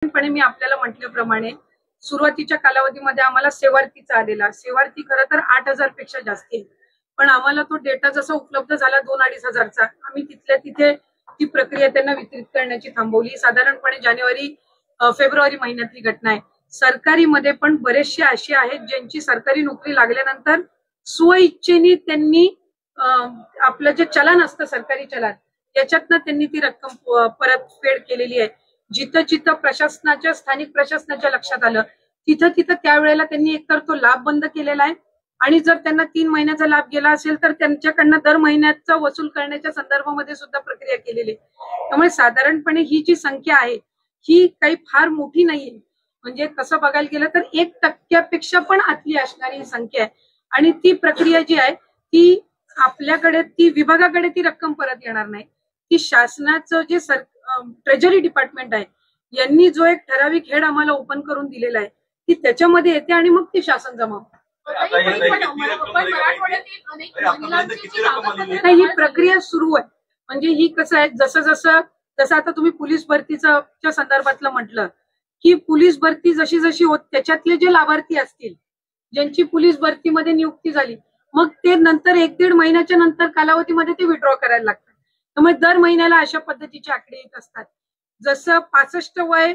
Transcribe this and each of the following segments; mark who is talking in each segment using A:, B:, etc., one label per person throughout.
A: पण मी आपल्याला म्हटल्याप्रमाणे सुरुवातीच्या कालावधीमध्ये आम्हाला सेवार्थीचा आलेला सेवार्थी खरं तर 8,000 पेक्षा जास्ती आहे, पण आम्हाला तो डेटा जसा उपलब्ध झाला 2-2.5 हजारचा, आम्ही तिथल्या तिथे ती प्रक्रिया त्यांना वितरित करण्याची थांबवली। साधारणपणे जानेवारी फेब्रुवारी महिन्यातली घटना आहे। सरकारी मध्ये पण बरेचसे असे आहेत ज्यांची सरकारी नोकरी लागल्यानंतर स्वइच्छेने त्यांनी आपलं जे चलन असतं सरकारी चलन याच्यातनं त्यांनी ती रक्कम परतफेड केलेली आहे। जिथं जिथं प्रशासनाच्या स्थानिक प्रशासनाच्या लक्षात आलं तिथं तिथं त्यावेळेला त्यांनी एकतर तो लाभ बंद केलेला आहे आणि जर त्यांना 3 महिन्याचा लाभ गेला असेल तर त्यांच्याकडनं दर महिन्याचा वसूल करण्याच्या संदर्भामध्ये सुद्धा प्रक्रिया केलेली आहे। त्यामुळे साधारणपणे ही जी संख्या आहे ही काही फार मोठी नाहीये, म्हणजे तसं बघायला गेलं तर 1% पण आतली असणारी संख्या आहे आणि ती प्रक्रिया जी आहे ती आपल्याकडे ती विभागाकडे ती रक्कम परत येणार नाही। की शासनाचं जे ट्रेजरी डिपार्टमेंट आहे यांनी जो एक ठराविक हेड आम्हाला ओपन करून दिलेला आहे ती त्याच्यामध्ये येते आणि मग ती शासन जमा नाही। ही प्रक्रिया सुरू आहे, म्हणजे ही कसं आहे जसं आता तुम्ही पोलीस भरतीच्या संदर्भातलं म्हटलं की पोलीस भरती जशी जशी होत त्याच्यातले जे लाभार्थी असतील ज्यांची पोलीस भरतीमध्ये नियुक्ती झाली मग ते नंतर 1-1.5 महिन्याच्या नंतर कालावधीमध्ये ते विड्रॉ करायला लागतात। त्यामुळे दर महिन्याला अशा पद्धतीचे आकडे येत असतात। जसं 65 वय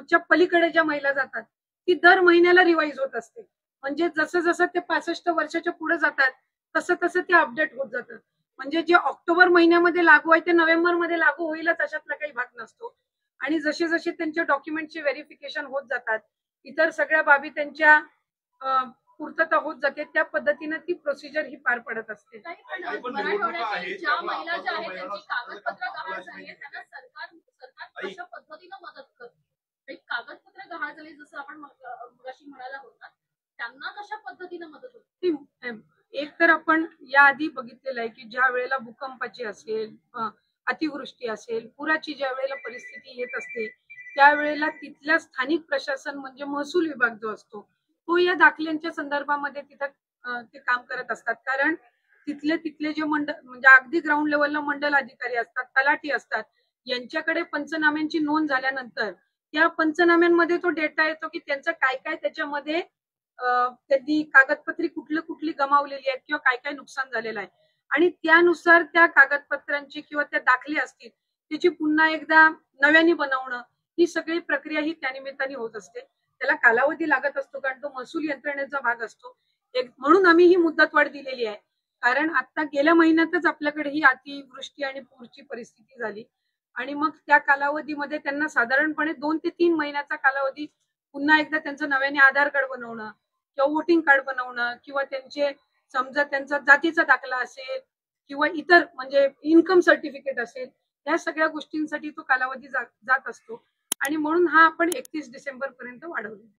A: च्या पलीकडे ज्या महिला जातात ती दर महिन्याला रिवाइज होत असते, म्हणजे जसं जसं ते 65 वर्षाच्या पुढे जातात तसं तसं ते अपडेट होत जातं। म्हणजे जे ऑक्टोबर महिन्यामध्ये लागू आहे ते नोव्हेंबर मध्ये लागू होईलच अशातला काही भाग नसतो आणि जसे जसे त्यांच्या डॉक्युमेंटचे व्हेरिफिकेशन होत जातात इतर सगळ्या बाबी त्यांच्या पूर्तता होत जाते त्या पद्धतीने ती प्रोसिजर ही पार पडत असते।
B: ज्या महिला ज्या आहेत त्यांची कागदपत्र गहाळ झाली आहे त्यांना सरकार अशा पद्धतीने मदत करते। कागदपत्र गहाळ झाली जसं आपण मगाशी म्हणाला होता त्यांना कशा पद्धतीने मदत होते?
A: एक तर आपण याआधी बघितलेलं आहे की ज्या वेळेला भूकंपाची असेल अतिवृष्टी असेल पुराची ज्या वेळेला परिस्थिती येत असते त्यावेळेला तिथल्या स्थानिक प्रशासन म्हणजे महसूल विभाग जो असतो तो या दाखल्यांच्या संदर्भामध्ये तिथं ते काम करत असतात। कारण तिथले जे मंडळ म्हणजे अगदी ग्राउंड लेवलला मंडल अधिकारी असतात तलाठी असतात यांच्याकडे पंचनाम्यांची नोंद झाल्यानंतर त्या पंचनाम्यांमध्ये तो डेटा येतो की त्यांचं काय काय त्याच्यामध्ये त्यांनी कागदपत्री कुठली गमावलेली आहेत किंवा काय काय नुकसान झालेलं आहे आणि त्यानुसार त्या कागदपत्रांची किंवा त्या दाखले असतील त्याची पुन्हा एकदा नव्याने बनवणं ही सगळी प्रक्रिया ही त्यानिमित्ताने होत असते। त्याला कालावधी लागत असतो कारण तो महसूल यंत्रणेचा भाग असतो। म्हणून आम्ही ही मुदतवाढ दिलेली आहे कारण आता गेल्या महिन्यातच आपल्याकडे ही अतिवृष्टी आणि पूरची परिस्थिती झाली आणि मग त्या कालावधीमध्ये त्यांना साधारणपणे 2 ते 3 महिन्याचा कालावधी पुन्हा एकदा त्यांचं नव्याने आधार कार्ड बनवणं किंवा वोटिंग कार्ड बनवणं किंवा त्यांचे समजा त्यांचा जातीचा दाखला असेल किंवा इतर म्हणजे इन्कम सर्टिफिकेट असेल या सगळ्या गोष्टींसाठी तो कालावधी जात असतो आणि म्हणून हा आपण 31 डिसेंबर पर्यंत वाढवला।